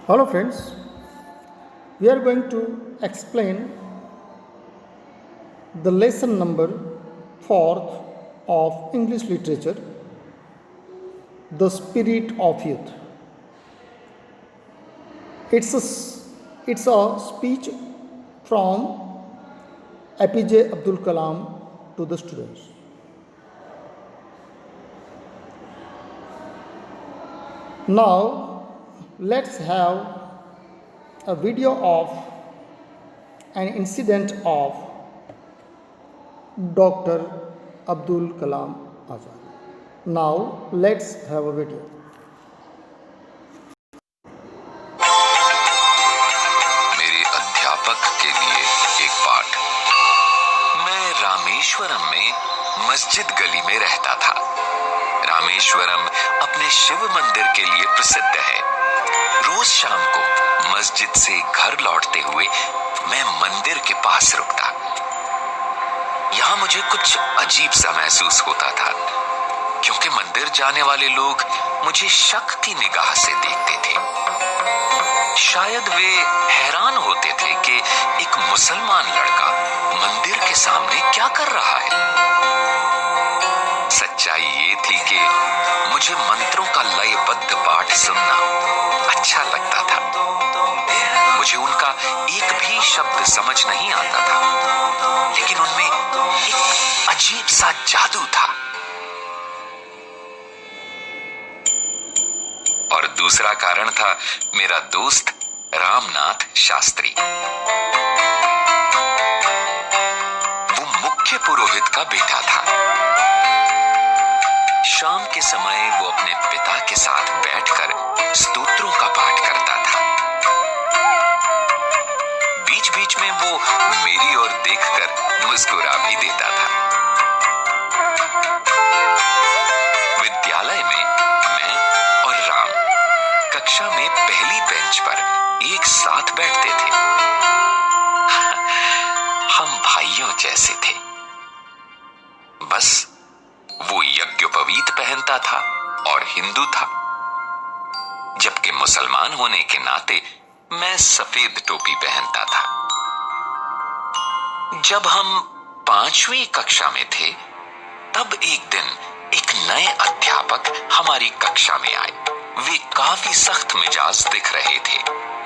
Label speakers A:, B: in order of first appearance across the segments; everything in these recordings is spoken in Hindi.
A: Hello friends, we are going to explain the lesson number 4th of English literature, The Spirit of Youth. It's a speech from APJ Abdul Kalam to the students. Now let's have a video of an incident of Dr. Abdul Kalam Azad. Now let's have a video.
B: मेरे अध्यापक के लिए एक पाठ। मैं रामेश्वरम में मस्जिद गली में रहता था। रामेश्वरम अपने शिव मंदिर के लिए प्रसिद्ध है। रोज शाम को मस्जिद से घर लौटते हुए मैं मंदिर के पास रुकता। यहाँ मुझे कुछ अजीब सा महसूस होता था, क्योंकि मंदिर जाने वाले लोग मुझे शक की निगाह से देखते थे। शायद वे हैरान होते थे कि एक मुसलमान लड़का मंदिर के सामने क्या कर रहा है। सच्चाई ये थी कि मुझे मंत्रों का लयबद्ध पाठ सुनना अच्छा लगता था। मुझे उनका एक भी शब्द समझ नहीं आता था, लेकिन उनमें एक अजीब सा जादू था। और दूसरा कारण था मेरा दोस्त रामनाथ शास्त्री। वो मुख्य पुरोहित का बेटा था। शाम के समय वो अपने पिता के साथ बैठकर स्तोत्रों का पाठ करता था। बीच बीच में वो मेरी ओर देखकर मुस्कुरा भी देता था। विद्यालय में मैं और राम कक्षा में पहली बेंच पर एक साथ बैठते थे। हम भाइयों जैसे थे। बस वो यज्ञोपवीत पहनता था और हिंदू था, जबकि मुसलमान होने के नाते मैं सफेद टोपी पहनता था। जब हम 5वीं कक्षा में थे, तब एक दिन एक नए अध्यापक हमारी कक्षा में आए। वे काफी सख्त मिजाज दिख रहे थे।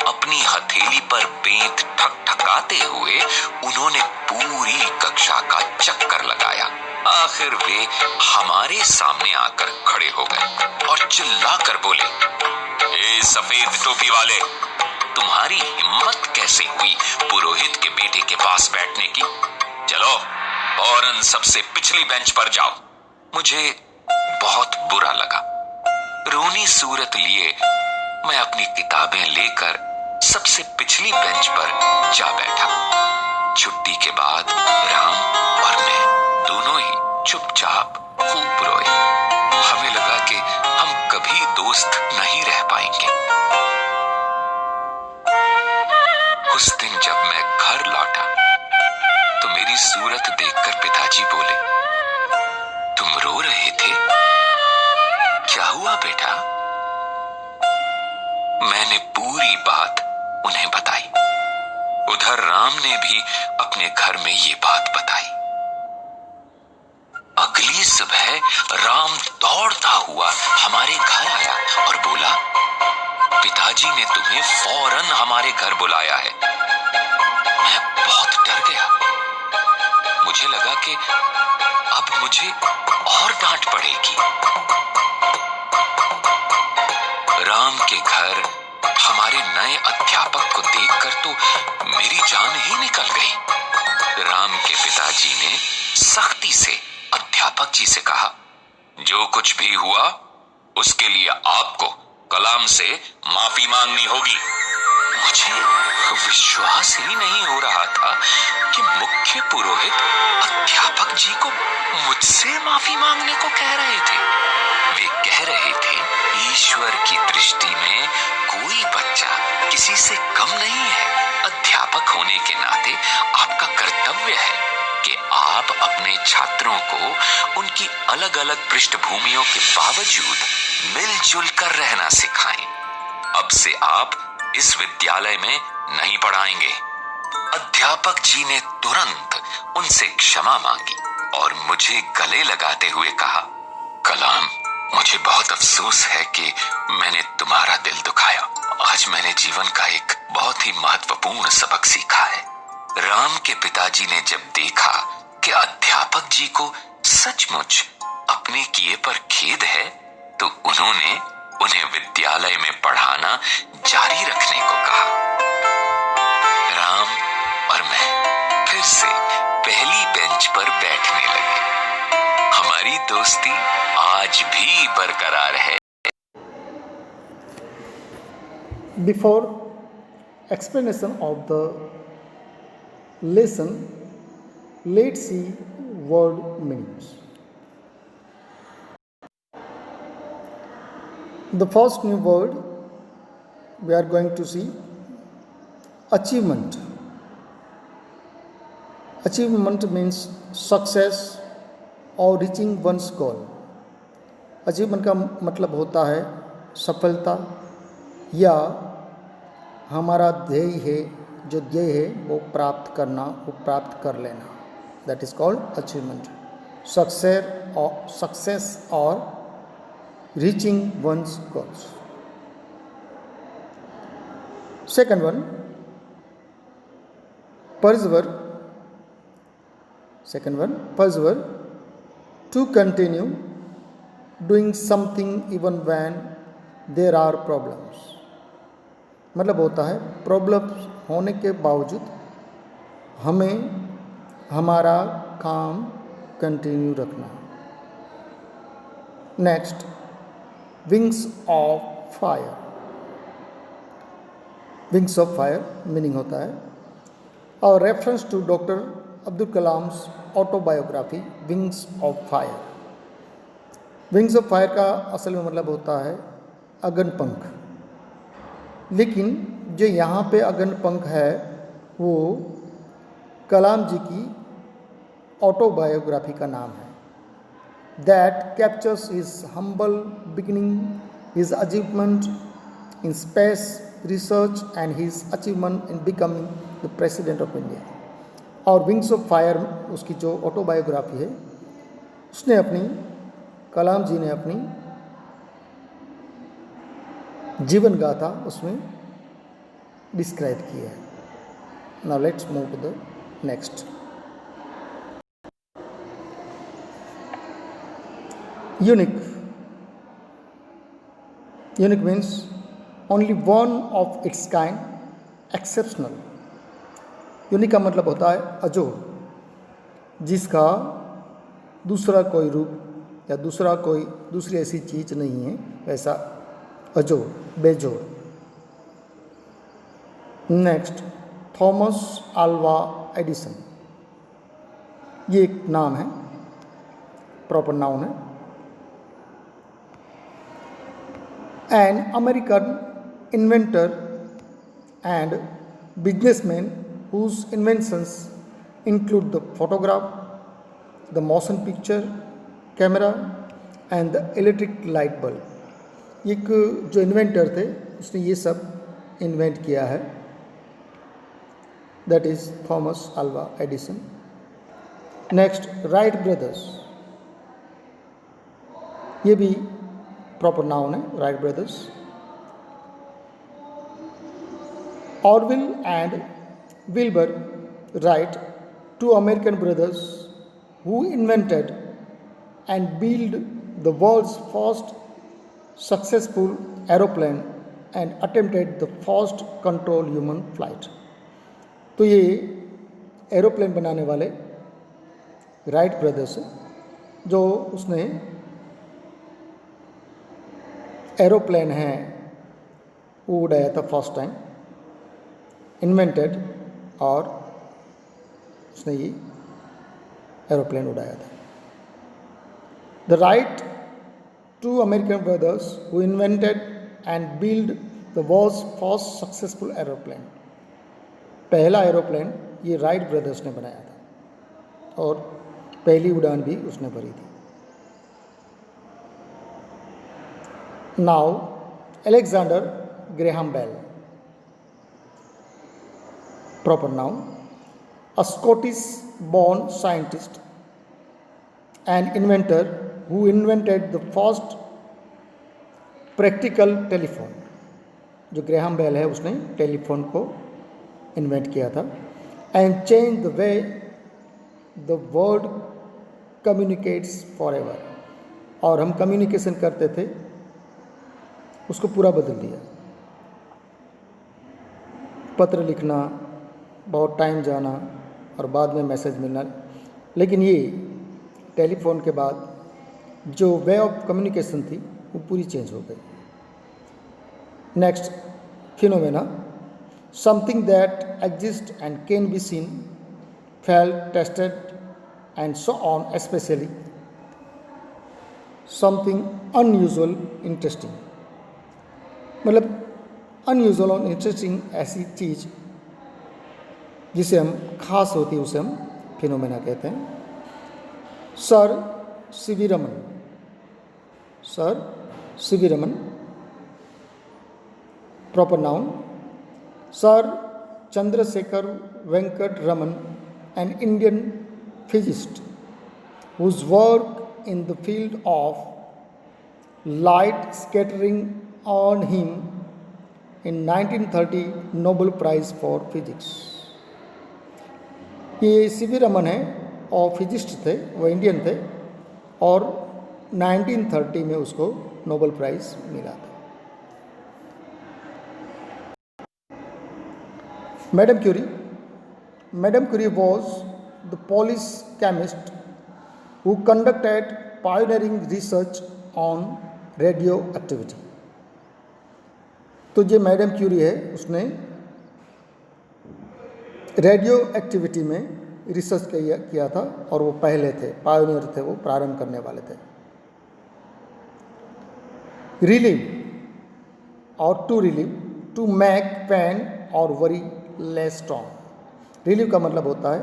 B: अपनी हथेली पर बेंत ठकठकाते हुए उन्होंने पूरी कक्षा का चक्कर लगाया। आखिर वे हमारे सामने आकर खड़े हो गए और चिल्लाकर बोले, ए सफेद टोपी वाले, तुम्हारी हिम्मत कैसे हुई पुरोहित के बेटे के पास बैठने की? चलो फौरन सबसे पिछली बेंच पर जाओ। मुझे बहुत बुरा लगा। रोनी सूरत लिए मैं अपनी किताबें लेकर सबसे पिछली बेंच पर जा बैठा। छुट्टी के बाद राम और मैं दोनों ही चुपचाप खूब रोए। हमें लगा कि हम कभी दोस्त नहीं रह पाएंगे। उस दिन जब मैं घर लौटा तो मेरी सूरत देखकर पिताजी बोले, तुम रो रहे थे, क्या हुआ बेटा? मैंने पूरी बात उन्हें बताई। उधर राम ने भी अपने घर में ये बात बताई। अगली सुबह राम दौड़ता हुआ हमारे घर आया और बोला, पिताजी ने तुम्हें फौरन हमारे घर बुलाया है। मैं बहुत डर गया। मुझे लगा कि अब मुझे और डांट पड़ेगी। राम के घर हमारे नए अध्यापक को देखकर तो मेरी जान ही निकल गई। राम के पिताजी ने सख्ती से अध्यापक जी से कहा, जो कुछ भी हुआ उसके लिए आपको कलाम से माफी मांगनी होगी। मुझे विश्वास ही नहीं हो रहा था कि मुख्य पुरोहित अध्यापक जी को मुझसे माफी मांगने को कह रहे थे। वे कह रहे थे, ईश्वर की दृष्टि में कोई बच्चा किसी से कम नहीं है। अध्यापक होने के नाते आपका कर्तव्य है कि आप अपने छात्रों को उनकी अलग अलग पृष्ठभूमियों के बावजूद मिलजुल कर रहना सिखाएं। अब से आप इस विद्यालय में नहीं पढ़ाएंगे। अध्यापक जी ने तुरंत उनसे क्षमा मांगी और मुझे गले लगाते हुए कहा, कलाम, मुझे बहुत अफसोस है कि मैंने तुम्हारा दिल दुखाया। आज मैंने जीवन का एक बहुत ही महत्वपूर्ण सबक सीखा है। राम के पिताजी ने जब देखा कि अध्यापक जी को सचमुच अपने किए पर खेद है, तो उन्होंने उन्हें विद्यालय में पढ़ाना जारी रखने को कहा। राम और मैं फिर से पहली बेंच पर बैठने लगे। हमारी दोस्ती आज भी बरकरार है।
A: Before explanation of the lesson, let's see word meanings. The first new word we are going to see achievement. Achievement means success or reaching one's goal. Achievement का मतलब होता है सफलता या हमारा ध्येय है, जो ध्येय है वो प्राप्त करना, वो प्राप्त कर लेना। That is called achievement. Success और reaching one's goals. Second one, persevere. Second one, persevere, to continue doing something even when there are problems. मतलब होता है प्रॉब्लम्स होने के बावजूद हमें हमारा काम कंटिन्यू रखना। Next, wings of fire. Wings of fire meaning होता है और reference to doctor Abdul Kalam's autobiography wings of fire. Wings of fire का असल में मतलब होता है अगन पंख, लेकिन जो यहाँ पे अगन पंख है वो कलाम जी की ऑटोबायोग्राफी का नाम है। That captures his humble beginning, his achievement in space research and his achievement in becoming the president of India. और विंग्स ऑफ फायर उसकी जो ऑटोबायोग्राफी है, उसने अपनी कलाम जी ने अपनी जीवन गाथा उसमें डिस्क्राइब किया है। Now let's move to the next. Unique. Unique means only one of its kind, exceptional. Unique का मतलब होता है अजोड़, जिसका दूसरा कोई रूप या दूसरी ऐसी चीज नहीं है, वैसा अजोड़, बेजोड़। Next, Thomas Alva Edison. ये एक नाम है, प्रॉपर नाउन है। An American inventor and businessman whose inventions include the photograph, the motion picture camera and the electric light bulb। एक जो इन्वेंटर थे उसने ये सब इन्वेंट किया है, that is Thomas Alva Edison. Next, Wright brothers. ये भी प्रॉपर नाउन है, Wright brothers. Orville and Wilbur Wright, two American brothers who invented and built the world's first successful aeroplane and attempted the first controlled human flight। तो ये एरोप्लेन बनाने वाले राइट ब्रदर्स, जो उसने एरोप्लेन है वो उड़ाया था फर्स्ट टाइम, इन्वेंटेड, और उसने ये एरोप्लेन उड़ाया था। The Wright two American brothers who invented and build the world's first successful aeroplane. पहला एरोप्लेन ये राइट ब्रदर्स ने बनाया था और पहली उड़ान भी उसने भरी थी। Now, Alexander Graham Bell. proper noun, a Scottish born scientist and inventor who invented the first practical telephone. जो ग्रेहम बेल है उसने टेलीफोन को इन्वेंट किया था. And change the way the world communicates for ever. और हम कम्युनिकेशन करते थे उसको पूरा बदल दिया. पत्र लिखना, बहुत टाइम जाना और बाद में मैसेज मिलना, लेकिन ये टेलीफोन के बाद जो वे ऑफ कम्युनिकेशन थी वो पूरी चेंज हो गई. Next, phenomena, something that exist and can be seen, felt, tested and so on, specially something unusual, interesting. मतलब अनयूजुअल और इंटरेस्टिंग ऐसी चीज़ जिसे हम खास होती है उसे हम फिनोमेना कहते हैं. Sir CV Raman, sir CV Raman, proper noun, sir Chandrasekhar Venkata Raman, an Indian physicist whose work in the field of light scattering earned him in 1930 Nobel Prize for Physics. ये सीवी रमन है और फिजिस्ट थे, वो इंडियन थे और 1930 में उसको नोबेल प्राइज़ मिला था. Madam Curie, Madam Curie was the Polish chemist who conducted pioneering research on radioactivity. तो जो मैडम क्यूरी है उसने रेडियो एक्टिविटी में रिसर्च किया था और वो पहले थे, पायोनियर थे, वो प्रारंभ करने वाले थे. रिलीव और to relieve, to make pain और वरी लेस स्ट्रॉन्ग. रिलीव का मतलब होता है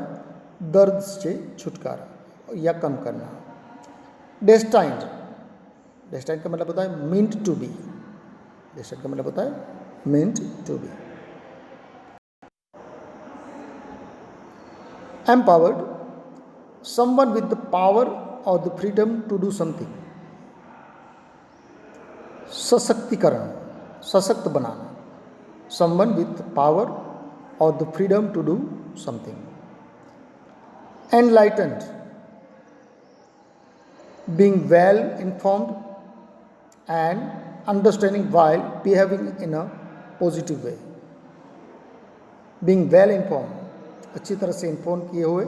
A: दर्द से छुटकारा या कम करना. डेस्टाइंड, डेस्टाइंड का मतलब होता है मींट टू बी. डेस्टाइंड का मतलब होता है meant to be. Empowered, someone with the power और the freedom to do something. सशक्तिकरण, सशक्त बनाना. Someone with power or the freedom to do something. Enlightened, being well informed and understanding while behaving in a positive way. Being well informed, अच्छी तरह से इन्फॉर्म किए हुए,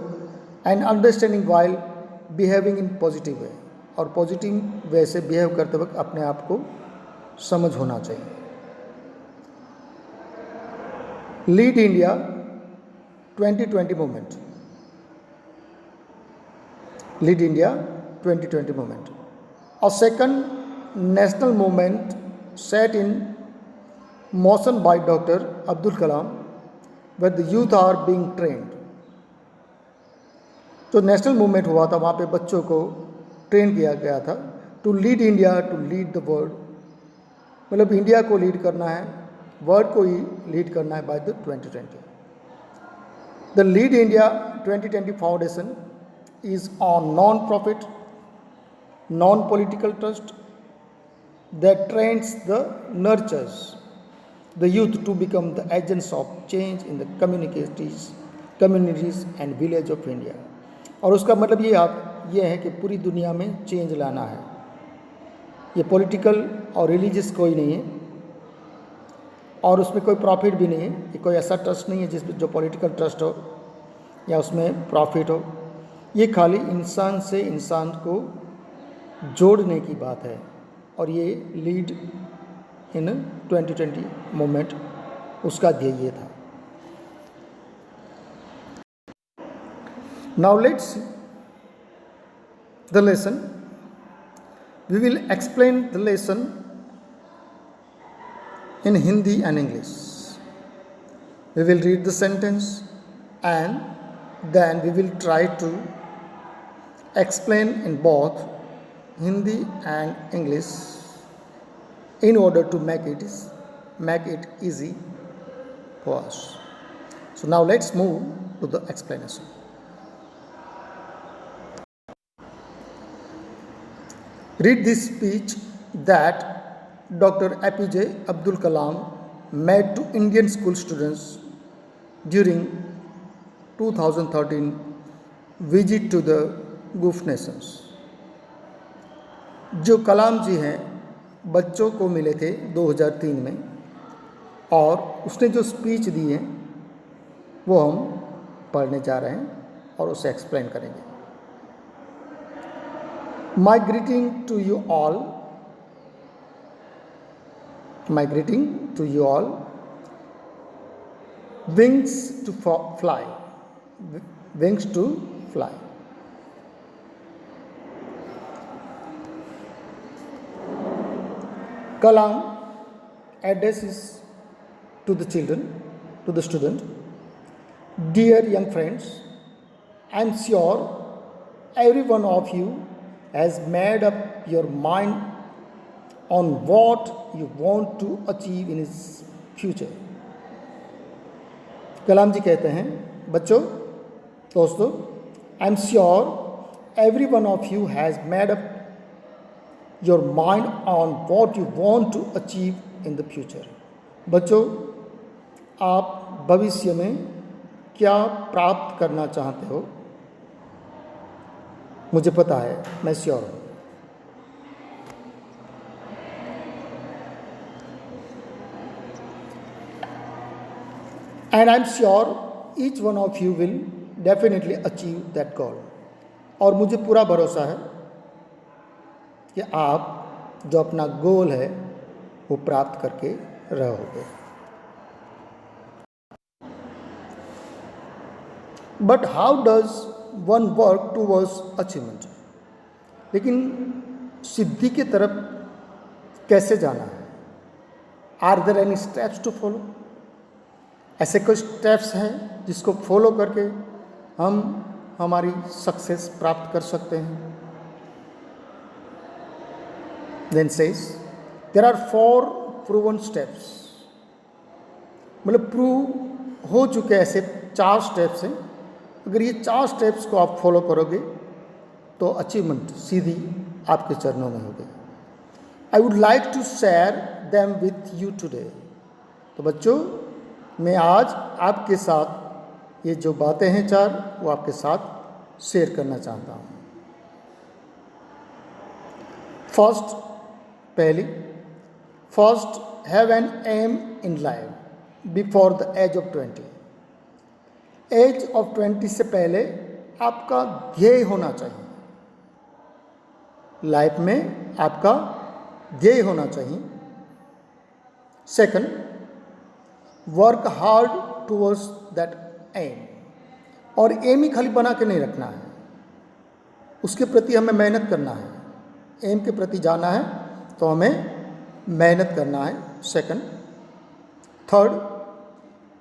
A: and understanding while behaving in positive way, और पॉजिटिव वे से बिहेव करते वक्त अपने आप को समझ होना चाहिए. Lead India 2020 movement, lead India 2020 movement, a second national movement set in motion by Dr. Abdul Kalam where the youth are being trained. जो नेशनल मूवमेंट हुआ था वहाँ पे बच्चों को ट्रेन किया गया था to lead India, to lead the world. मतलब इंडिया को लीड करना है, वर्ल्ड को ही लीड करना है by the 2020. The lead India 2020 foundation is on non-profit, non-political trust that trains the nurtures the youth to become the agents of change in the communities and village of India. और उसका मतलब ये है कि पूरी दुनिया में चेंज लाना है. ये पॉलिटिकल और रिलीजियस कोई नहीं है और उसमें कोई प्रॉफिट भी नहीं है. ये कोई ऐसा ट्रस्ट नहीं है जिसमें जो पॉलिटिकल ट्रस्ट हो या उसमें प्रॉफिट हो. ये खाली इंसान से इंसान को जोड़ने की बात है और ये लीड इन 2020 मूवमेंट उसका ध्येय था. Now let's the lesson. We will explain the lesson in Hindi and English. We will read the sentence and then we will try to explain in both Hindi and English in order to make it easy for us. So now let's move to the explanation. Read this speech that Dr. APJ Abdul Kalam made to Indian school students during 2013 visit to the Gulf nations. जो कलाम जी हैं बच्चों को मिले थे 2003 में और उसने जो स्पीच दी है वो हम पढ़ने जा रहे हैं और उसे एक्सप्लेन करेंगे. My greeting to you all. My greeting to you all. Wings to fly. Wings to fly. Kalam addresses to the children, to the student. Dear young friends, I am sure every one of you has made up your mind on what you want to achieve in his future. कलाम जी कहते हैं बच्चों, दोस्तों, I am sure every one of you has made up your mind on what you want to achieve in the future. बच्चों, आप भविष्य में क्या प्राप्त करना चाहते हो? मुझे पता है, मैं श्योर हूँ. And I'm sure each one of you will definitely achieve that goal. और मुझे पूरा भरोसा है कि आप जो अपना गोल है वो प्राप्त करके रहोगे. But how does one work towards achievement? लेकिन सिद्धि की तरफ कैसे जाना है? Are there any steps to follow? ऐसे कुछ स्टेप्स हैं जिसको फॉलो करके हम हमारी सक्सेस प्राप्त कर सकते हैं. Then says there are 4 proven steps. मतलब प्रूव हो चुके ऐसे 4 स्टेप्स हैं. अगर ये 4 स्टेप्स को आप फॉलो करोगे तो अचीवमेंट सीधी आपके चरणों में होगी. I would like to share them with you today. तो बच्चों, मैं आज आपके साथ ये जो बातें हैं 4 वो आपके साथ शेयर करना चाहता हूँ. First have an aim in life before the age of 20. Age of 20 से पहले आपका ध्येय होना चाहिए. लाइफ में आपका ध्येय होना चाहिए. Second, work hard towards that aim. और एम ही खाली बना के नहीं रखना है, उसके प्रति हमें मेहनत करना है. एम के प्रति जाना है तो हमें मेहनत करना है. Second. Third,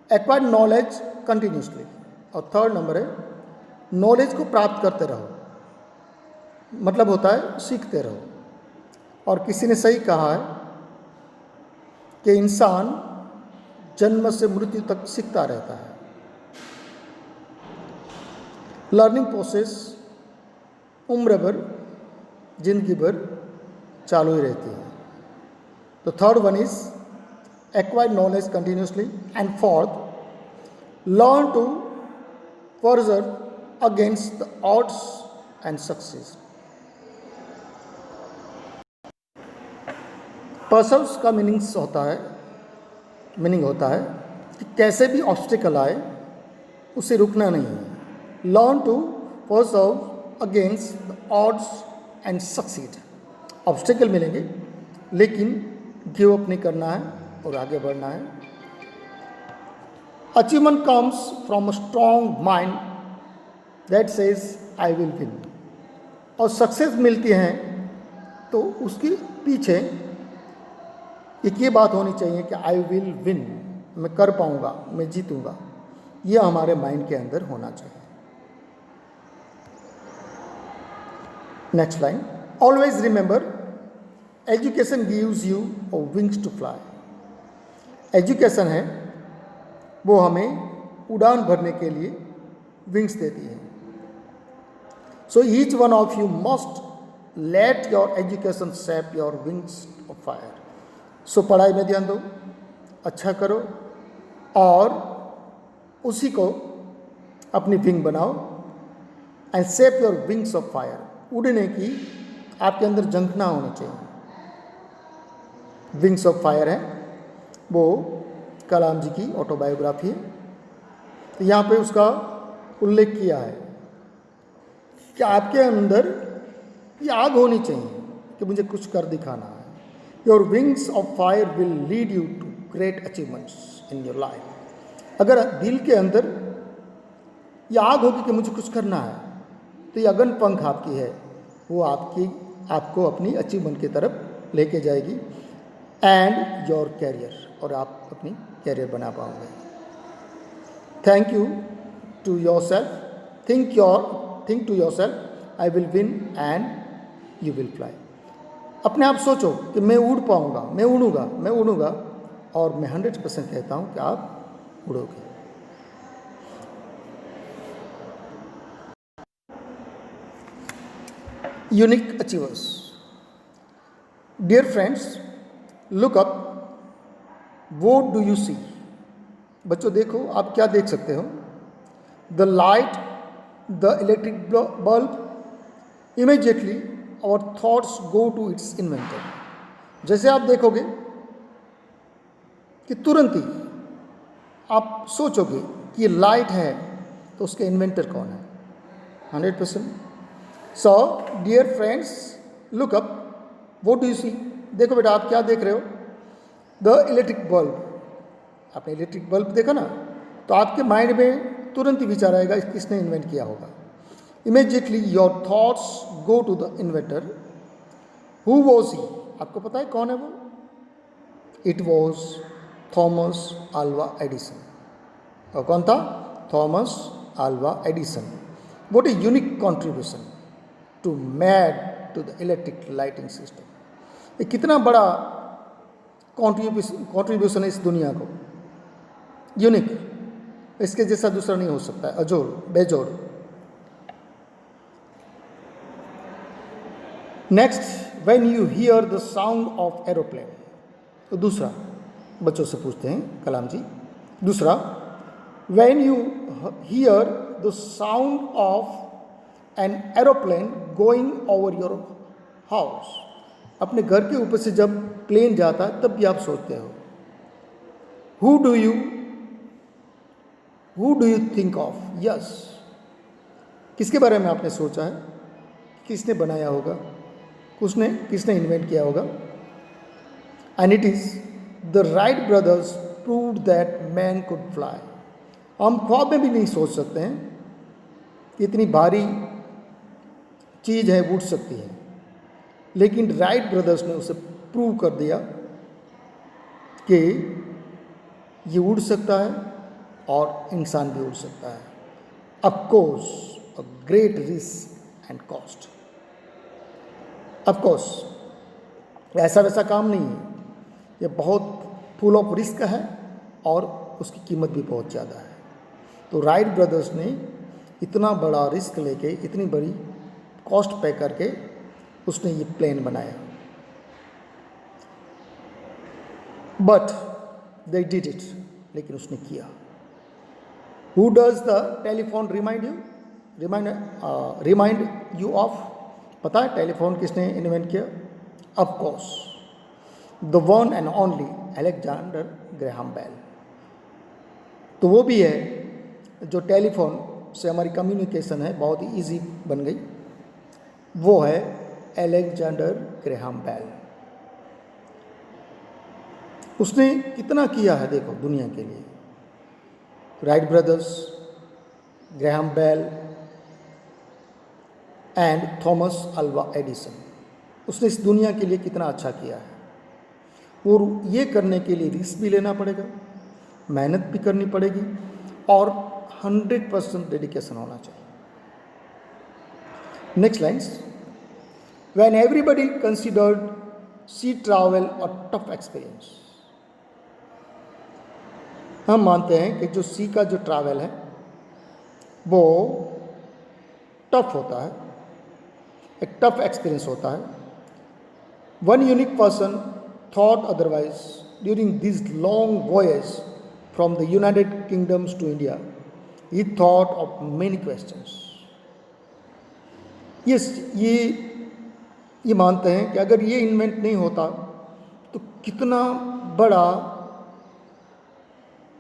A: acquire knowledge continuously. और थर्ड नंबर है नॉलेज को प्राप्त करते रहो. मतलब होता है सीखते रहो. और किसी ने सही कहा है कि इंसान जन्म से मृत्यु तक सीखता रहता है. लर्निंग प्रोसेस उम्र भर, जिंदगी भर चालू ही रहती है. तो third one is acquire knowledge continuously. And fourth, learn to persevere against the odds and success. Persevere का मीनिंग होता है कि कैसे भी ऑब्स्टिकल आए उसे रुकना नहीं है. Learn to persevere against the odds and succeed. Obstacle मिलेंगे लेकिन गिव अप नहीं करना है और आगे बढ़ना है. Achievement comes from a strong mind that says I will win. और सक्सेस मिलती है तो उसके पीछे एक ये बात होनी चाहिए कि I will win, मैं कर पाऊंगा, मैं जीतूंगा. यह हमारे माइंड के अंदर होना चाहिए. Next line, always remember education gives you wings to fly. Education है वो हमें उड़ान भरने के लिए विंग्स देती है. So each one of you must let your education shape your wings of fire. So पढ़ाई में ध्यान दो, अच्छा करो और उसी को अपनी विंग बनाओ. And shape your wings of fire. उड़ने की आपके अंदर झंखना होनी चाहिए. विंग्स ऑफ फायर है वो कलाम जी की ऑटोबायोग्राफी है. तो यहाँ पे उसका उल्लेख किया है कि आपके अंदर ये आग होनी चाहिए कि मुझे कुछ कर दिखाना है. Your wings of fire will lead you to great achievements in your life. अगर दिल के अंदर ये आग होगी कि मुझे कुछ करना है, तो ये अगन पंख आपकी है, वो आपको अपनी अचीवमेंट की तरफ लेके जाएगी. एंड योर कैरियर, और आप अपनी कैरियर बना पाओगे. Thank you to yourself. Think to yourself, I will win and you will fly. अपने आप सोचो कि मैं उड़ पाऊंगा, मैं उड़ूंगा, और मैं 100% कहता हूं कि आप उड़ोगे. Unique achievers. Dear friends, look up. What do you see? बच्चों देखो, आप क्या देख सकते हो? The light, the electric bulb. Immediately our thoughts go to its inventor. जैसे आप देखोगे कि तुरंत ही आप सोचोगे कि ये लाइट है, तो उसके इन्वेंटर कौन है? 100%. So dear friends, look up. What do you see? देखो बेटा, आप क्या देख रहे हो? The electric bulb. आपने इलेक्ट्रिक बल्ब देखा ना, तो आपके माइंड में तुरंत ही विचार आएगा किसने इन्वेंट किया होगा. Immediately your thoughts go to the inventor. Who was he? आपको पता है कौन है वो? It was Thomas Alva Edison. और कौन था? Thomas Alva Edison. What a unique contribution to made to the electric lighting system. ये कितना बड़ा कॉन्ट्रीब्यूशन है इस दुनिया को. यूनिक, इसके जैसा दूसरा नहीं हो सकता है. अजोड़, बेजोड़. Next, when you here the sound of aeroplane. तो दूसरा बच्चों से पूछते हैं कलाम जी. दूसरा, when you here the sound of an aeroplane going over your house. अपने घर के ऊपर से जब प्लेन जाता है तब भी आप सोचते हो. Who do you think of? Yes, किसके बारे में आपने सोचा है? किसने बनाया होगा, किसने इन्वेंट किया होगा? And it is the Wright brothers proved that man could fly. हम ख्वाब में भी नहीं सोच सकते हैं कि इतनी भारी चीज़ है, उड़ सकती है. लेकिन राइट ब्रदर्स ने उसे प्रूव कर दिया कि ये उड़ सकता है और इंसान भी उड़ सकता है. Of course a great risk and cost. Of course ऐसा वैसा काम नहीं है, ये बहुत फुल ऑफ रिस्क है और उसकी कीमत भी बहुत ज़्यादा है. तो राइट ब्रदर्स ने इतना बड़ा रिस्क लेके, इतनी बड़ी कॉस्ट पे करके उसने ये प्लेन बनाया. But they did it. लेकिन उसने किया. Who does the telephone remind you of? पता है टेलीफोन किसने इन्वेंट किया? Of course the one and only Alexander Graham Bell. तो वो भी है जो टेलीफोन से हमारी कम्युनिकेशन है बहुत ही ईजी बन गई. वो है अलेक्जेंडर ग्रेहम बेल. उसने कितना किया है देखो दुनिया के लिए. Wright brothers, Graham Bell and Thomas Alva Edison. उसने इस दुनिया के लिए कितना अच्छा किया है. और ये करने के लिए रिस्क भी लेना पड़ेगा, मेहनत भी करनी पड़ेगी और 100% डेडिकेशन होना चाहिए. Next lines. When everybody considered sea travel a tough experience. हम मानते हैं कि जो सी का जो ट्रैवल है वो टफ होता है, एक टफ एक्सपीरियंस होता है. One unique person thought otherwise during this long voyage from the United Kingdoms to India. He thought of many questions. ये मानते हैं कि अगर ये इन्वेंट नहीं होता तो कितना बड़ा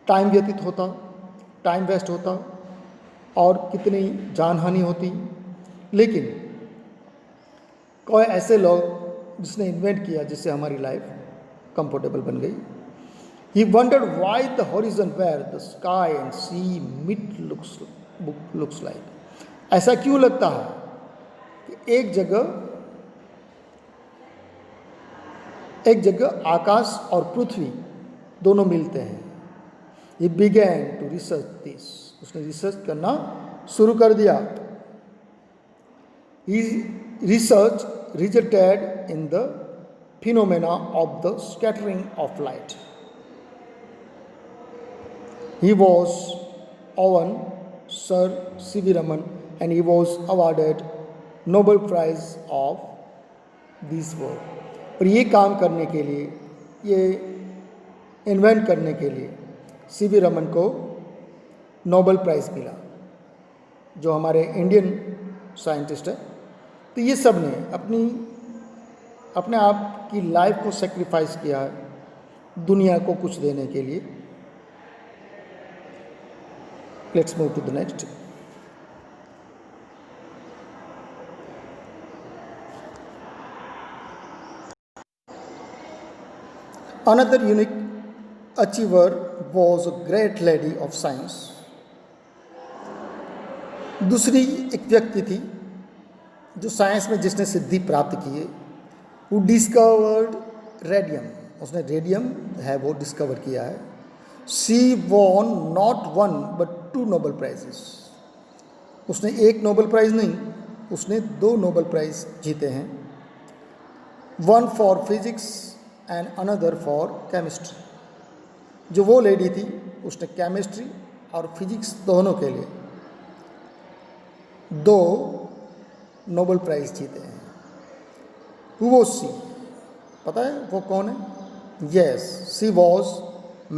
A: टाइम व्यतीत होता, टाइम वेस्ट होता और कितनी जानहानि होती. लेकिन कोई ऐसे लोग जिसने इन्वेंट किया जिससे हमारी लाइफ कंफर्टेबल बन गई. He wondered why the horizon where the sky and sea meet looks like. ऐसा क्यों लगता है कि एक जगह आकाश और पृथ्वी दोनों मिलते हैं. He began to research this. उसने रिसर्च करना शुरू कर दिया. His research resulted in the phenomena of the scattering of light. He was Owen Sir C.V. Raman and he was awarded Nobel Prize of this work. और ये काम करने के लिए, ये इन्वेंट करने के लिए सी.वी. रमन को नोबेल प्राइज़ मिला, जो हमारे इंडियन साइंटिस्ट है. तो ये सब ने अपने आप की लाइफ को सेक्रीफाइस किया है दुनिया को कुछ देने के लिए. Let's move to the next. Another unique achiever was a great lady of science. दूसरी एक व्यक्ति थी जो साइंस में जिसने सिद्धि प्राप्त की है. Who discovered radium. उसने रेडियम है वो डिस्कवर किया है. She won not one but 2 Nobel prizes. उसने एक नोबेल प्राइज़ नहीं, उसने 2 नोबेल प्राइज़ जीते हैं. One for physics and another for chemistry. जो वो लेडी थी उसने केमिस्ट्री और फिजिक्स दोनों के लिए 2 नोबेल प्राइज़ जीते हैं. Who was she? पता है वो कौन है? Yes, she was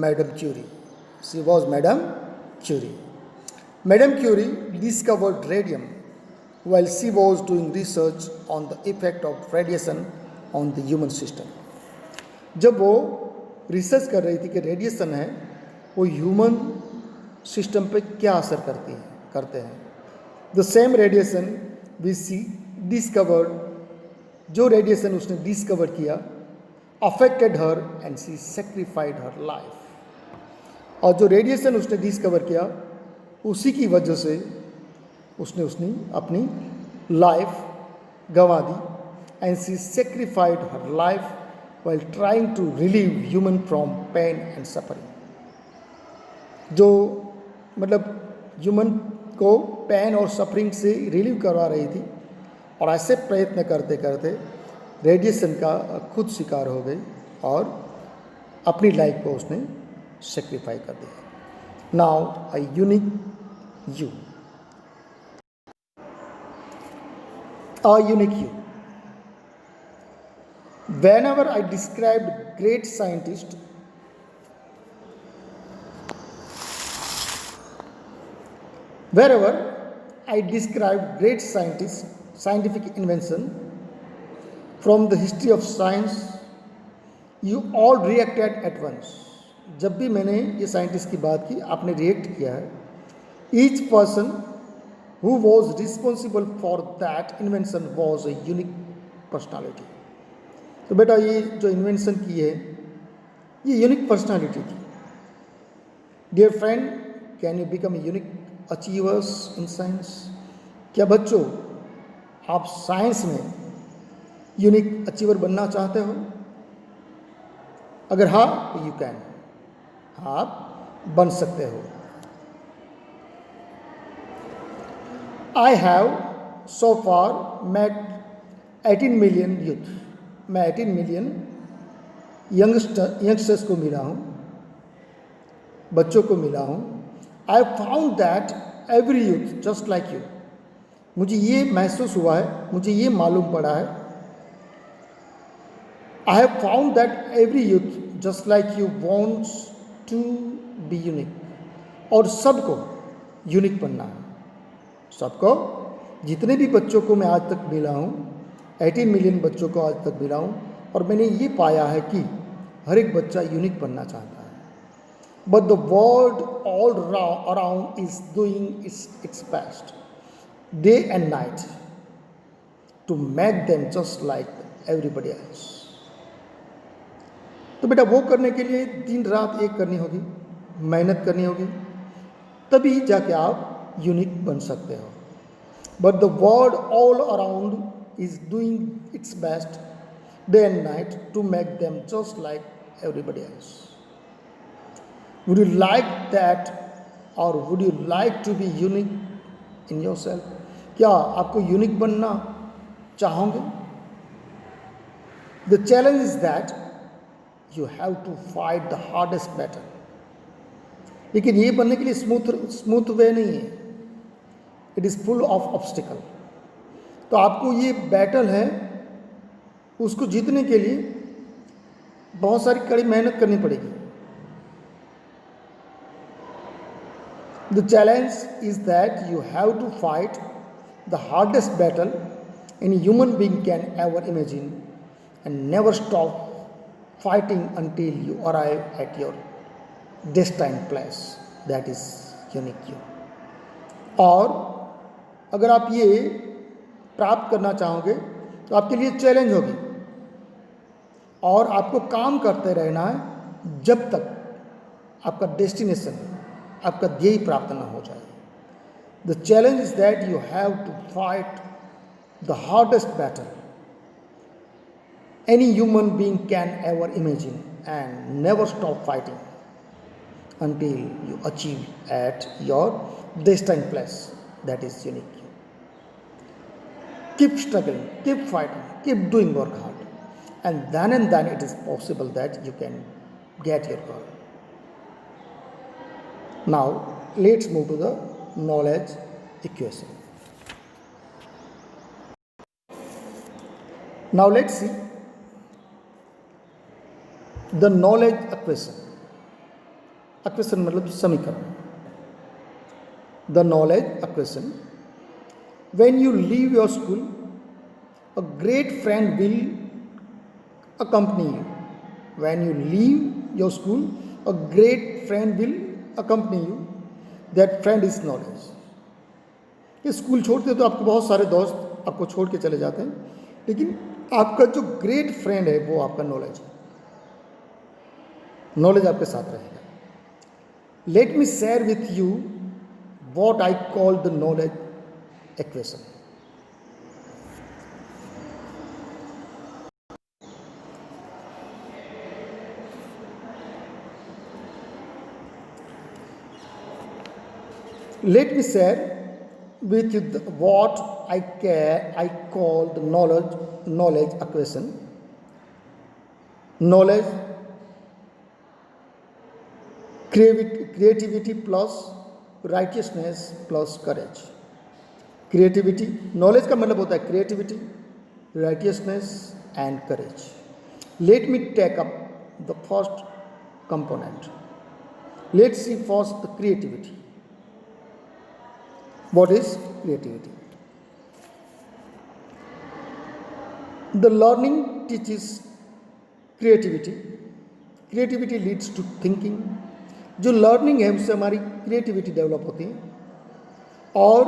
A: Madame Curie. She was Madame Curie. Madame Curie discovered radium while she was doing research on the effect of radiation on the human system. जब वो रिसर्च कर रही थी कि रेडिएशन है वो ह्यूमन सिस्टम पे क्या असर करते हैं. The same radiation which she discovered, जो रेडिएशन उसने डिस्कवर किया, affected her and she sacrificed her life. और जो रेडिएशन उसने डिस्कवर किया उसी की वजह से उसने अपनी लाइफ गंवा दी. And she sacrificed her life while trying to relieve human from pain and suffering. जो मतलब ह्यूमन को पेन और सफरिंग से रिलीव करवा रही थी. और ऐसे प्रयत्न करते करते रेडिएशन का खुद शिकार हो गई और अपनी लाइफ को उसने सेक्रीफाई कर दिया. Now a unique you. A unique you. Whenever I described great scientists, wherever I described great scientists, scientific invention from the history of science, you all reacted at once. जब भी मैंने ये साइंटिस्ट की बात की आपने रिएक्ट किया है. Each person who was responsible for that invention was a unique personality. तो बेटा ये जो इन्वेंशन की है ये यूनिक पर्सनालिटी थी. Dear friend, can you become a unique achievers in science? क्या बच्चों आप साइंस में यूनिक अचीवर बनना चाहते हो? अगर हाँ तो यू कैन, आप बन सकते हो. I have so far met 18 million youth. मैं 18 मिलियन यंगस्टर्स को मिला हूँ. बच्चों को मिला हूँ, I found that every youth just like you, मुझे ये महसूस हुआ है, मुझे ये मालूम पड़ा है, I have found that every youth just like you wants to be unique, और सबको यूनिक बनना है, सबको, जितने भी बच्चों को मैं आज तक मिला हूँ, 18 मिलियन बच्चों को आज तक मिला हूँ, और मैंने ये पाया है कि हर एक बच्चा यूनिक बनना चाहता है। But the world all around is doing its best day and night to make them just like everybody else. तो बेटा वो करने के लिए दिन रात एक करनी होगी, मेहनत करनी होगी, तभी जाके आप यूनिक बन सकते हो। But the world all around is doing its best day and night to make them just like everybody else. Would you like that, और would you like to be unique in your self? क्या आपको यूनिक बनना चाहोगे? The challenge is that you have to fight the hardest battle. लेकिन ये बनने के लिए स्मूथ वे नहीं है, it is full of obstacle. तो आपको ये बैटल है, उसको जीतने के लिए बहुत सारी कड़ी मेहनत करनी पड़ेगी। The challenge is that you have to fight the hardest battle any human being can ever imagine, and never stop fighting until you arrive at your destined place, that is unique you। और अगर आप ये प्राप्त करना चाहोगे तो आपके लिए चैलेंज होगी, और आपको काम करते रहना है जब तक आपका डेस्टिनेशन, आपका ध्येय प्राप्त ना हो जाए। The challenge is that you have to fight the hardest battle any human being can ever imagine, and never stop fighting until you achieve at your destined place, that is unique you। Keep struggling, keep fighting, keep doing work hard, and then it is possible that you can get your goal। Now let's move to the knowledge equation। Now let's see the knowledge equation। equation मतलब समीकरण। The knowledge equation: when you leave your school, a great friend will accompany you। When you leave your school, a great friend will accompany you, that friend is knowledge। ये स्कूल छोड़ते तो आपके बहुत सारे दोस्त आपको छोड़ के चले जाते हैं, लेकिन आपका जो ग्रेट फ्रेंड है वो आपका नॉलेज है, नॉलेज आपके साथ रहेगा। Let me share with you what I call the knowledge equation. Let me share with you what I call the knowledge equation. Knowledge, creativity plus righteousness plus courage। creativity, knowledge का मतलब होता है creativity, righteousness and courage। Let me take up the first component। Let's see first the creativity। What is creativity? The learning teaches creativity। creativity leads to thinking। जो लर्निंग है उससे हमारी क्रिएटिविटी डेवलप होती है, और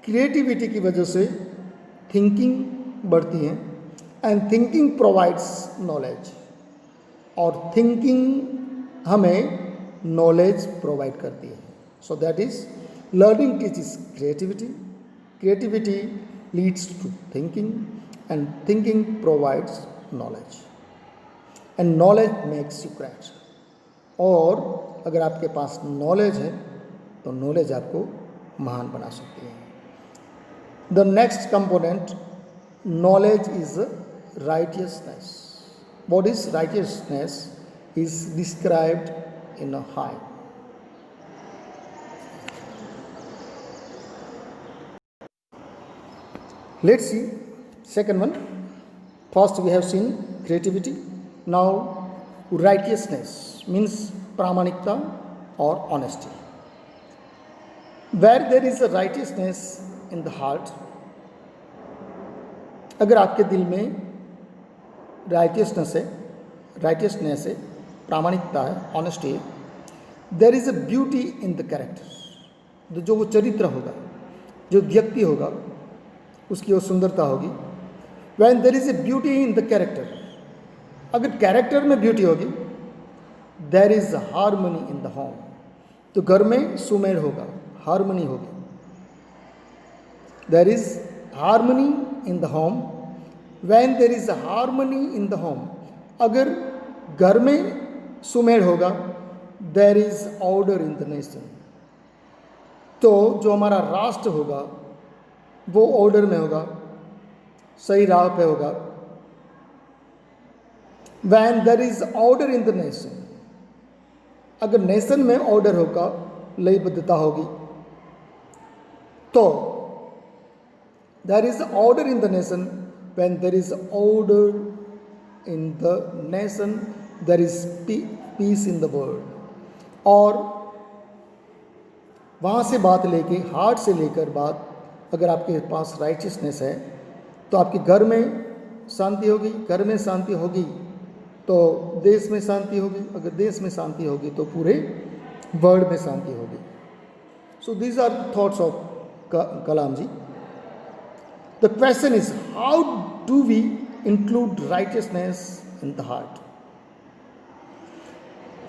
A: क्रिएटिविटी की वजह से थिंकिंग बढ़ती है, एंड थिंकिंग प्रोवाइड्स नॉलेज, और थिंकिंग हमें नॉलेज प्रोवाइड करती है। So that is learning teaches creativity, creativity leads to thinking, and thinking provides knowledge, and knowledge makes you great। और अगर आपके पास नॉलेज है तो नॉलेज आपको महान बना सकती है। The next component, knowledge is righteousness। What is righteousness is described in a high. Let's see second one. First we have seen creativity. Now righteousness means pramanikta or honesty. Where there is a righteousness in the heart, अगर आपके दिल में राइटियसनेस है, प्रामाणिकता है, ऑनेस्टी है, there is a beauty in the character. जो वो चरित्र होगा, जो व्यक्ति होगा, उसकी वो सुंदरता होगी. When there is a beauty in the character, अगर कैरेक्टर में ब्यूटी होगी, there is harmony in the home, तो घर में सुमेल होगा, हार्मनी होगी. There is harmony in the home. When there is harmony in the home, अगर घर में सुमेल होगा, there is order in the nation, तो जो हमारा राष्ट्र होगा वो ऑर्डर में होगा, सही राह पे होगा. When there is order in the nation, अगर नेशन में ऑर्डर होगा, लयबद्धता होगी, तो there is order in the nation. When there is order in the nation, there is peace in the world. और वहाँ से बात लेके, हार्ट से लेकर बात, अगर आपके पास राइचियसनेस है तो आपके घर में शांति होगी, घर में शांति होगी तो देश में शांति होगी, अगर देश में शांति होगी तो पूरे वर्ल्ड में शांति होगी. So these are thoughts of Kalam ji. The question is, how do we include righteousness in the heart?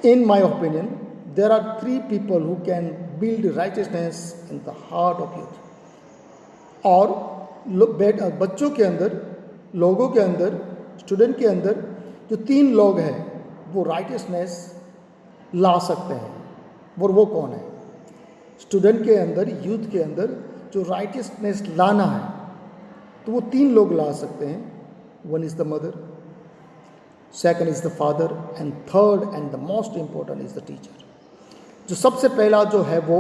A: In my opinion, there are three people who can build righteousness in the heart of youth. और बच्चों के अंदर, लोगों के अंदर, स्टूडेंट के अंदर जो तीन लोग हैं वो राइटियसनेस ला सकते हैं. वो कौन है? स्टूडेंट के अंदर, यूथ के अंदर जो राइटियसनेस लाना है, तो वो तीन लोग ला सकते हैं. One is the mother, second is the father, and third and the most important is the teacher. जो सबसे पहला जो है वो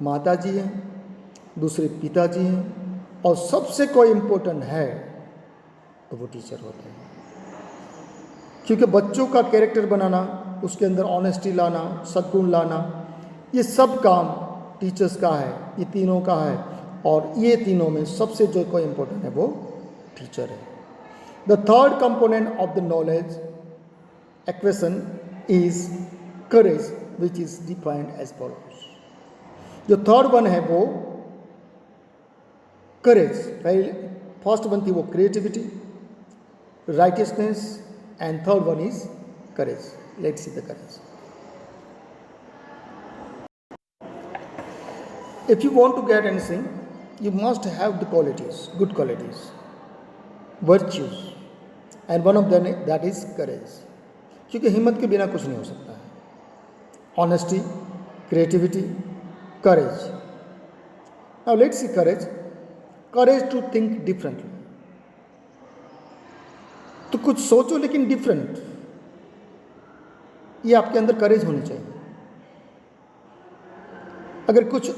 A: माता जी हैं, दूसरे पिताजी हैं, और सबसे कोई इम्पोर्टेंट है तो वो टीचर होते हैं. क्योंकि बच्चों का कैरेक्टर बनाना, उसके अंदर ऑनेस्टी लाना, सद्गुण लाना, ये सब काम टीचर्स का है, ये तीनों का है. और ये तीनों में सबसे जो कोई इम्पोर्टेंट है वो टीचर है. The third component of the knowledge equation is courage, which is defined as follows. जो थर्ड वन है वो करेज. पहले फर्स्ट वन थी वो creativity, righteousness, and third one is courage. Let's see the courage. If you want to get anything, you must have the qualities, good qualities, virtues, and one of them that is courage. क्योंकि हिम्मत के बिना कुछ नहीं हो सकता है. Honesty, creativity, courage. Now let's see courage. Courage to think differently. तो कुछ सोचो लेकिन डिफरेंट, ये आपके अंदर करेज होनी चाहिए. अगर कुछ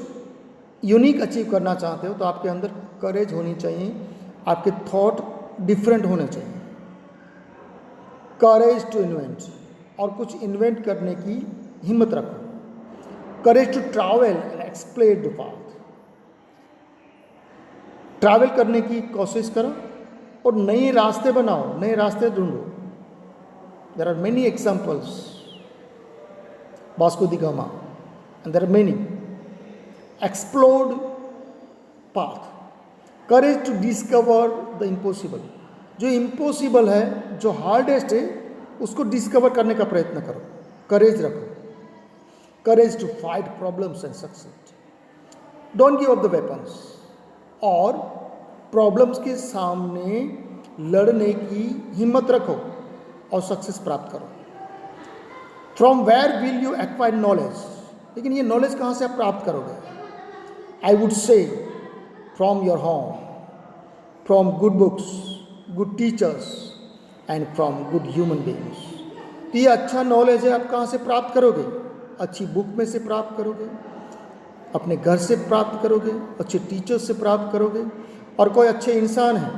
A: यूनिक अचीव करना चाहते हो तो आपके अंदर करेज होनी चाहिए, आपके थॉट डिफरेंट होने चाहिए. करेज टू इन्वेंट, और कुछ इन्वेंट करने की हिम्मत रखो. Courage to travel and explore the path, travel करने की कोशिश करो और नए रास्ते बनाओ, नए रास्ते ढूंढो. There are many examples, Vasco da Gama, and there are many. Explored path, courage to discover the impossible. जो इम्पॉसिबल है, जो हार्डेस्ट है, उसको डिस्कवर करने का प्रयत्न करो. करेज रखो. Courage to fight problems and success. Don't give up the weapons, और प्रॉब्लम्स के सामने लड़ने की हिम्मत रखो और सक्सेस प्राप्त करो. From where will you acquire knowledge, लेकिन ये नॉलेज कहाँ से आप प्राप्त करोगे? I would say from your home, from good books, good teachers, and from good human beings. तो ये अच्छा नॉलेज है, आप कहाँ से प्राप्त करोगे? अच्छी बुक में से प्राप्त करोगे, अपने घर से प्राप्त करोगे, अच्छे टीचर्स से प्राप्त करोगे, और कोई अच्छे इंसान है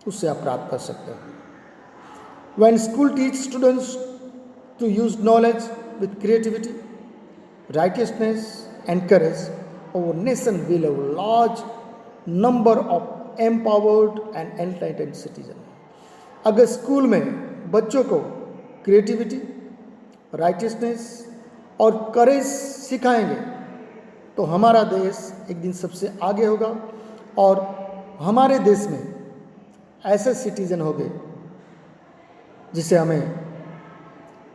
A: उससे आप प्राप्त कर सकते हो. When school teach students to use knowledge with creativity, righteousness and courage, our nation will have a large number of empowered and enlightened citizens. अगर स्कूल में बच्चों को क्रिएटिविटी, राइटियसनेस और करेज सिखाएंगे तो हमारा देश एक दिन सबसे आगे होगा, और हमारे देश में ऐसे सिटीजन होंगे जिसे हमें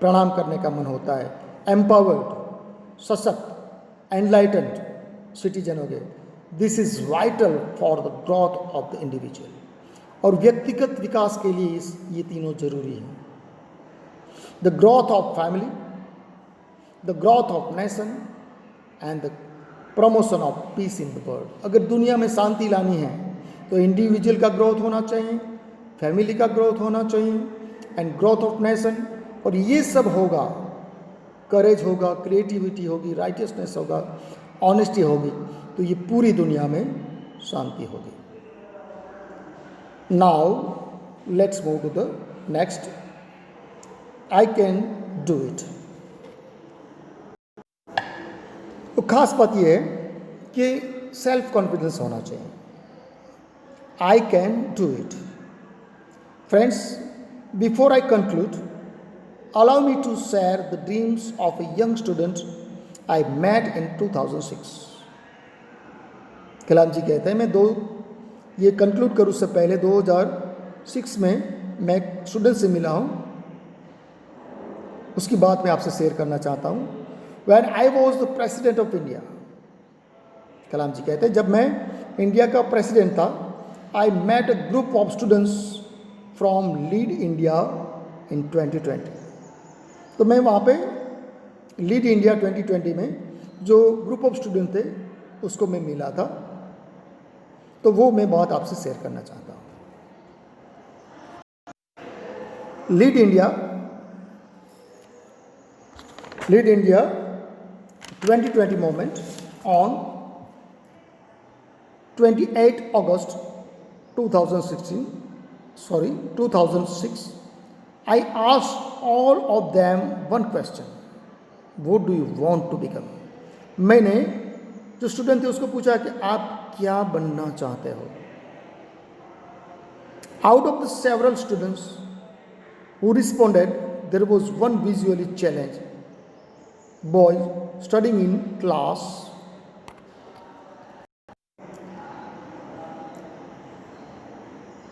A: प्रणाम करने का मन होता है. एम्पावर्ड, सशक्त, एनलाइटेंड सिटीजन हो गए. This is vital for the growth of the individual. और व्यक्तिगत विकास के लिए ये तीनों जरूरी हैं. The growth of family, the growth of nation and the promotion of peace in the world. अगर दुनिया में शांति लानी है तो इंडिविजुअल का ग्रोथ होना चाहिए, फैमिली का ग्रोथ होना चाहिए, एंड ग्रोथ ऑफ नेशन. और ये सब होगा, करेज होगा, क्रिएटिविटी होगी, राइटियसनेस होगा, ऑनेस्टी होगी, तो ये पूरी दुनिया में शांति होगी. Now let's move to the next. I can do it. तो खास बात यह है कि सेल्फ कॉन्फिडेंस होना चाहिए. आई can do it. Friends, before I conclude, allow me to share the dreams of a young student I met in 2006. कलाम जी कहते हैं, ये कंक्लूड करूँ उससे पहले 2006 में मैं एक स्टूडेंट से मिला हूँ, उसकी बात मैं आपसे शेयर करना चाहता हूँ. When I was the president of India, कलाम जी कहते हैं जब मैं इंडिया का प्रेसिडेंट था, I met a group of students from lead India in 2020. तो मैं वहाँ पे लीड इंडिया 2020 में जो ग्रुप ऑफ स्टूडेंट थे उसको मैं मिला था, तो वो मैं बात आपसे शेयर करना चाहता हूँ. Lead India 2020 movement on 28 August 2006, I asked all of them one question: What do you want to become? मैंने जो स्टूडेंट थे उसको पूछा कि आप क्या बनना चाहते हो. Out of the several students who responded, there was one visually challenged boy studying in class.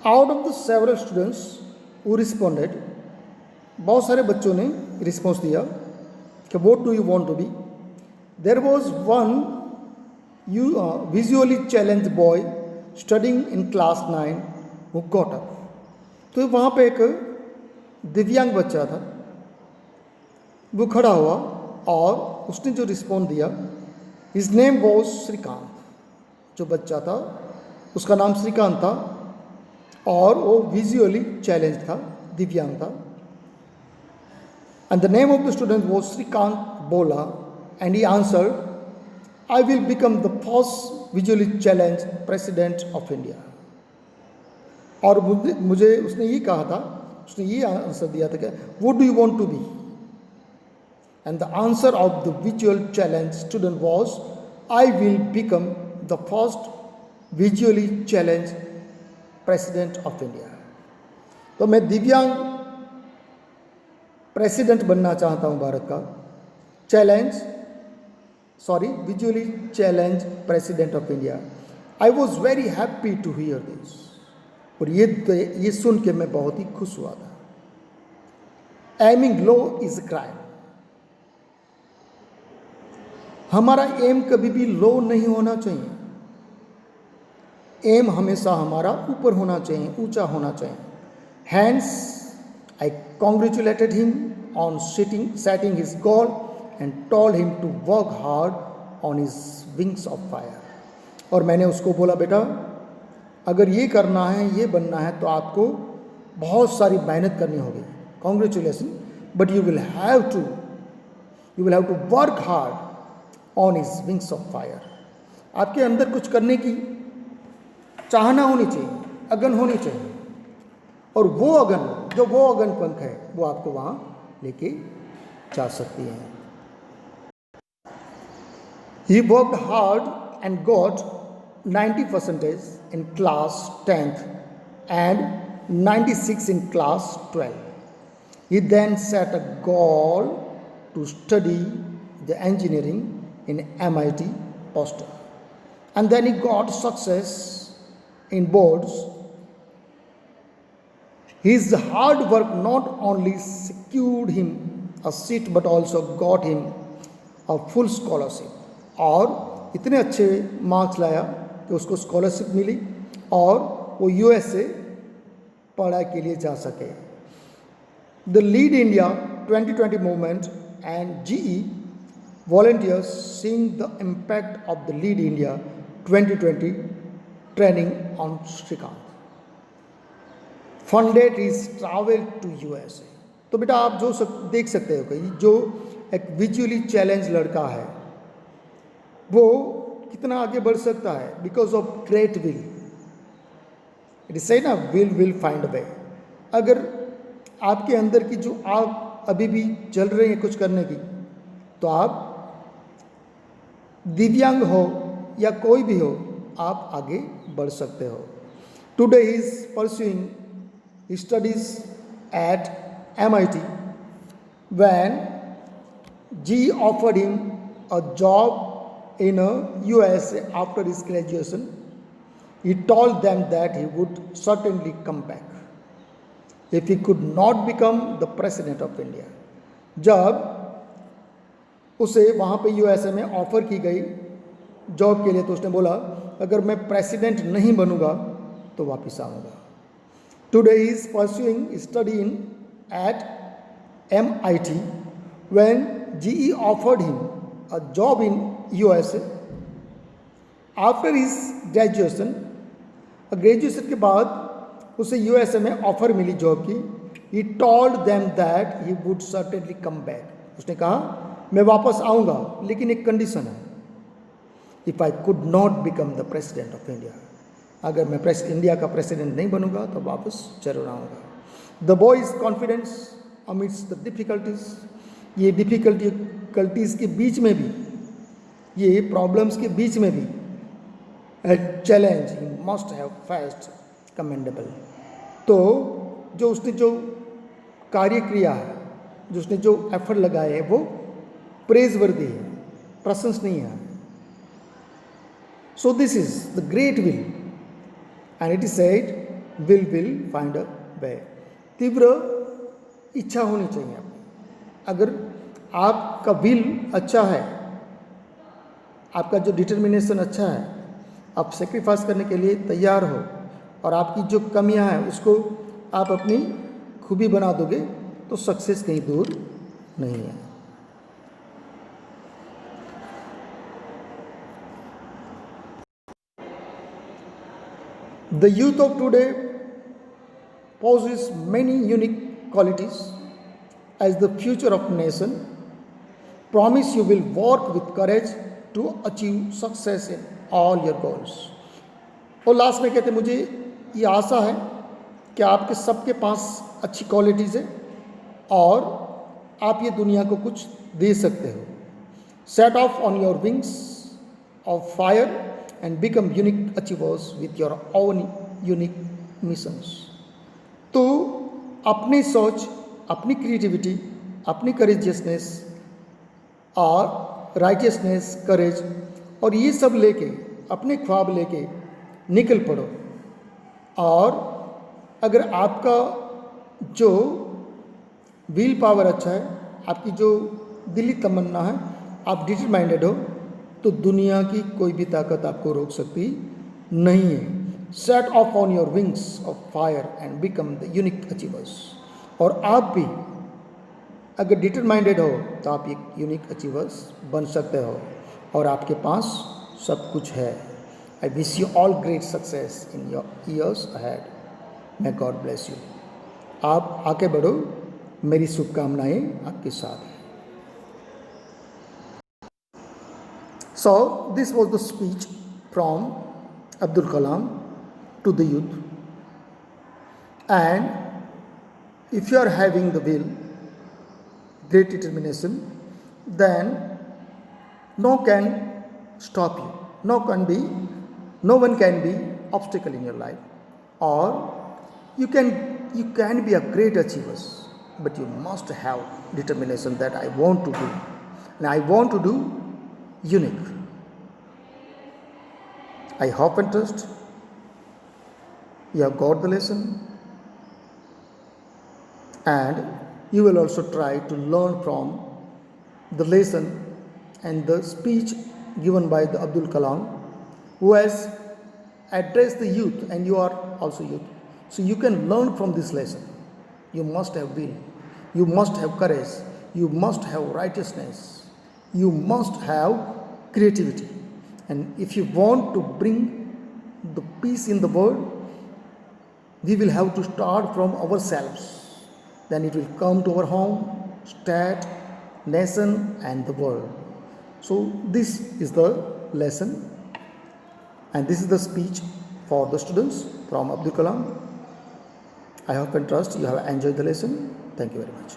A: Out of the several students who responded, बहुत सारे बच्चों ने रिस्पॉन्स दिया कि what do you want to be. There was one visually challenged boy studying in class 9 who got up. तो वहाँ पे एक दिव्यांग बच्चा था, वो खड़ा हुआ और उसने जो रिस्पॉन्स दिया, his name was श्रीकांत. जो बच्चा था उसका नाम श्रीकांत था और वो विजुअली चैलेंज था, दिव्यांग था. And the name of the student वो श्रीकांत बोला, and he answered, I will become the first visually challenge president of India. और मुझे उसने ये कहा था, उसने ये आंसर दिया था कि what do you want to be. And the answer of the visual challenge student was, I will become the first visually challenge president of India. तो मैं दिव्यांग प्रेसिडेंट बनना चाहता हूं भारत का. Visually challenge president of India. I was very happy to hear this. और ये सुन के मैं बहुत ही खुश हुआ था. Aiming low is a crime. हमारा एम कभी भी लो नहीं होना चाहिए. एम हमेशा हमारा ऊपर होना चाहिए, ऊंचा होना चाहिए. Hence I congratulated him on setting his goal and told him to work hard on his wings of fire. और मैंने उसको बोला, बेटा अगर ये करना है, ये बनना है, तो आपको बहुत सारी मेहनत करनी होगी. congratulations, but you will have to work hard on his wings of fire. आपके अंदर कुछ करने की चाहना होनी चाहिए, अगन होनी चाहिए, और वो अगन पंख है वो आपको वहाँ लेके जा सकती है. He worked hard and got 90% in class 10th and 96 in class 12. He then set a goal to study the engineering in MIT Boston, and then he got success in boards. His hard work not only secured him a seat but also got him a full scholarship. और इतने अच्छे मार्क्स लाया कि उसको स्कॉलरशिप मिली और वो USA पढ़ाई के लिए जा सके. The Lead India 2020 movement and GE volunteers seeing the impact of the Lead India 2020 training on Srikanth funded his travel to USA. तो बेटा आप जो देख सकते हो कि जो एक विजुअली चैलेंज लड़का है वो कितना आगे बढ़ सकता है because of great will. It is से ना विल फाइंड अ वे. अगर आपके अंदर की जो आग अभी भी जल रही है कुछ करने की, तो आप दिव्यांग हो या कोई भी हो, आप आगे बढ़ सकते हो. Today he is pursuing studies at MIT when GE offered him a job in USA after his graduation. He told them that he would certainly come back if he could not become the president of India. जब उसे वहाँ पे USA में ऑफ़र की गई जॉब के लिए, तो उसने बोला अगर मैं प्रेसिडेंट नहीं बनूँगा तो वापस आऊँगा. Today he is pursuing study at MIT when GE offered him a job in USA. After his graduation, graduation के बाद उसे USA में ऑफर मिली जॉब की. He told them that he would certainly come back. उसने कहा मैं वापस आऊँगा लेकिन एक कंडीशन है. If I could not become the president of India, अगर मैं इंडिया का प्रेसिडेंट नहीं बनूंगा तो वापस जरूर आऊँगा. The boy's confidence amidst the difficulties, ये डिफ़िकल्टीज़ के बीच में भी, ये प्रॉब्लम्स के बीच में भी, a challenge he must have faced commendable. तो जो उसने जो कार्य किया है, जो उसने जो एफर्ट लगाए है वो प्रेजवर्दी है, प्रशंसनीय है. So this is the great will, and it is said will find a way. तीव्र इच्छा होनी चाहिए आपकी. अगर आपका विल अच्छा है, आपका जो डिटर्मिनेशन अच्छा है, आप सेक्रीफाइस करने के लिए तैयार हो और आपकी जो कमियां हैं उसको आप अपनी खूबी बना दोगे तो सक्सेस कहीं दूर नहीं है. The youth of today possess many unique qualities as the future of nation. Promise you will work with courage to achieve success in all your goals. और लास्ट में कहते मुझे ये आशा है कि आपके सबके पास अच्छी क्वालिटीज़ है और आप ये दुनिया को कुछ दे सकते हो. Set off on your wings of fire and become unique achievers with your own unique missions. तो अपनी सोच, अपनी क्रिएटिविटी, अपनी करेजियसनेस और राइटियसनेस, करेज और ये सब लेके, अपने ख्वाब लेके निकल पड़ो. और अगर आपका जो विल पावर अच्छा है, आपकी जो दिली तमन्ना है, आप डिटरमाइंडेड हो, तो दुनिया की कोई भी ताकत आपको रोक सकती नहीं है. Set of on your wings of fire and become the unique achievers. और आप भी अगर डिटरमाइंडेड हो तो आप एक यूनिक अचीवर्स बन सकते हो और आपके पास सब कुछ है. I wish you all great success in your ears ahead. May God bless you. आप आगे बढ़ो मेरी शुभकामनाएं आपके साथ हैं. So this was the speech from Abdul Kalam to the youth, and if you are having the will, great determination, then no can stop you. No one can be obstacle in your life, or you can be a great achievers, but you must have determination that I want to do, and I want to do unique. I hope and trust you have got the lesson, and you will also try to learn from the lesson and the speech given by the Abdul Kalam, who has addressed the youth, and you are also youth. So you can learn from this lesson. You must have will, you must have courage, you must have righteousness, you must have creativity. And if you want to bring the peace in the world, we will have to start from ourselves. Then it will come to our home, state, nation, and the world. So this is the lesson, and this is the speech for the students from Abdul Kalam. I hope and trust you have enjoyed the lesson. Thank you very much.